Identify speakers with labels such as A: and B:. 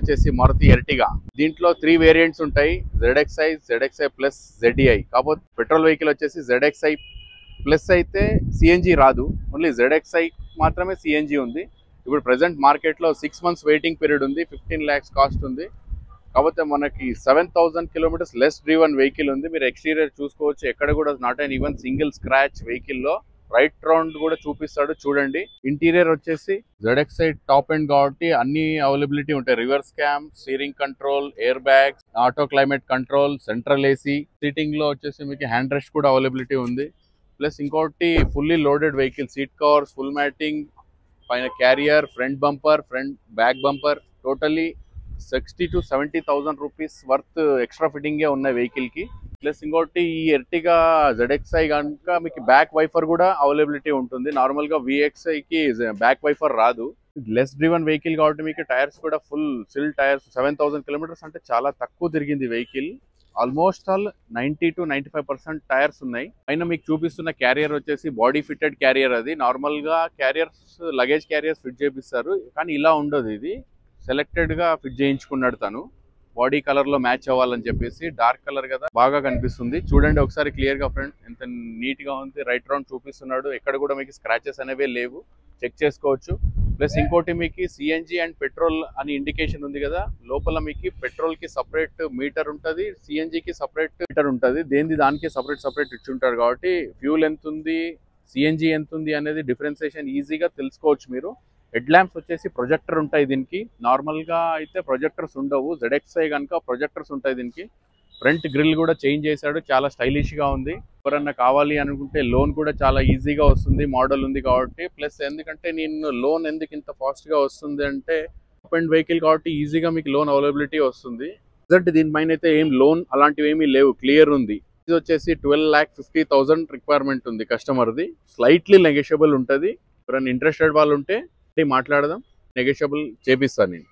A: వచ్చేసి మారుతి ఎర్టిగా. దీంట్లో 3 వేరియంట్స్ ఉంటాయి, ZXi, ZXi ప్లస్, ZDI. కాకపోతే పెట్రోల్ వెహికల్ వచ్చేసి ZXi ప్లస్ అయితే సిఎన్జి రాదు, ఓన్లీ ZXi మాత్రమే సిఎన్జి ఉంది. ఇప్పుడు ప్రెసెంట్ మార్కెట్లో 6 months వెయిటింగ్ పీరియడ్ ఉంది, 15 lakhs కాస్ట్ ఉంది. కాకపోతే మనకి 7000 kilometers లెస్ డ్రివన్ వెహికల్ ఉంది. మీరు ఎక్స్టీరియర్ చూసుకోవచ్చు, ఎక్కడ కూడా not and even single scratch వెహికల్లో. రైట్ రౌండ్ కూడా చూపిస్తాడు చూడండి. ఇంటీరియర్ వచ్చేసి ZXi టాప్ ఎండ్ కాబట్టి అన్ని అవైలబిలిటీ ఉంటాయి. Reverse cam, steering control, air bags, auto climate control, central AC. Seating లో వచ్చేసి మీకు హ్యాండ్ రెస్ట్ కూడా అవైలబిలిటీ ఉంది. ప్లస్ ఇంకోటి fully loaded vehicle, seat covers, full matting, పైన carrier, front bumper, front back bumper, totally 60,000 to 70,000 rupees worth extra ఫిట్టింగే ఉన్నాయి vehicle కి. ప్లస్ ఇంకోటి ఈ ఎర్టిగా ZXi కనుక మీకు బ్యాక్ వైఫర్ కూడా అవైలబిలిటీ ఉంటుంది. నార్మల్ గా VXi కి బ్యాక్ వైఫర్ రాదు. లెస్ డ్రివన్ వెహికల్ కాబట్టి మీకు టైర్స్ కూడా ఫుల్ సిల్ టైర్స్. 7000 kilometers అంటే చాలా తక్కువ తిరిగింది vehicle. Almost all 90 to 95% tyres ఉన్నాయి. పైన మీకు చూపిస్తున్న క్యారియర్ వచ్చేసి బాడీ ఫిట్టెడ్ క్యారియర్. అది నార్మల్ గా క్యారియర్స్, లగేజ్ క్యారియర్స్ ఫిట్ చేపిస్తారు, కానీ ఇలా ఉండదు. ఇది సెలెక్టెడ్ గా ఫిట్ చేయించుకున్నాడు తను, బాడీ కలర్ లో మ్యాచ్ అవ్వాలని చెప్పేసి. డార్క్ కలర్ కదా, బాగా కనిపిస్తుంది. చూడండి ఒకసారి క్లియర్ గా ఫ్రెండ్, ఎంత నీట్ గా ఉంది. రైట్ రౌండ్ చూపిస్తున్నాడు, ఎక్కడ కూడా మీకు స్క్రాచెస్ అనేవి లేవు, చెక్ చేసుకోవచ్చు. ప్లస్ ఇంకోటి మీకు సిఎన్జి అండ్ పెట్రోల్ అని ఇండికేషన్ ఉంది కదా, లోపల మీకు పెట్రోల్ కి సపరేట్ మీటర్ ఉంటుంది, సిఎన్జికి సపరేట్ మీటర్ ఉంటుంది. దేనిది దానికి సపరేట్ ఇచ్చుంటారు కాబట్టి ఫ్యూల్ ఎంత ఉంది, సిఎన్జి ఎంత ఉంది అనేది డిఫరెన్సియేషన్ ఈజీగా తెలుసుకోవచ్చు మీరు. హెడ్ ల్యాంప్స్ వచ్చేసి ప్రొజెక్టర్ ఉంటాయి దీనికి. నార్మల్ గా అయితే ప్రొజెక్టర్స్ ఉండవు, ZXi కనుక ప్రొజెక్టర్స్ ఉంటాయి దీనికి. ఫ్రంట్ గ్రిల్ కూడా చేంజ్ చేశాడు, చాలా స్టైలిష్ గా ఉంది. ఎవరన్నా కావాలి అనుకుంటే లోన్ కూడా చాలా ఈజీగా వస్తుంది, మోడల్ ఉంది కాబట్టి. ప్లస్ ఎందుకంటే నేను లోన్ ఎందుకు ఇంత ఫాస్ట్ గా వస్తుంది అంటే, టాప్ ఎండ్ వెహికల్ కాబట్టి ఈజీగా మీకు లోన్ అవైలబిలిటీ వస్తుంది. రిజల్ట్ దీనిపైన అయితే ఏం లోన్ అలాంటివి ఏమీ లేవు, క్లియర్ ఉంది. ఇది వచ్చేసి 12,50,000 రిక్వైర్మెంట్ ఉంది కస్టమర్ది. స్లైట్లీ నెగోషియబుల్ ఉంటుంది. ఎవరైనా ఇంట్రెస్టెడ్ వాళ్ళు ఉంటే మాట్లాడదాం, నెగోషియబుల్ చేపిస్తాను నేను.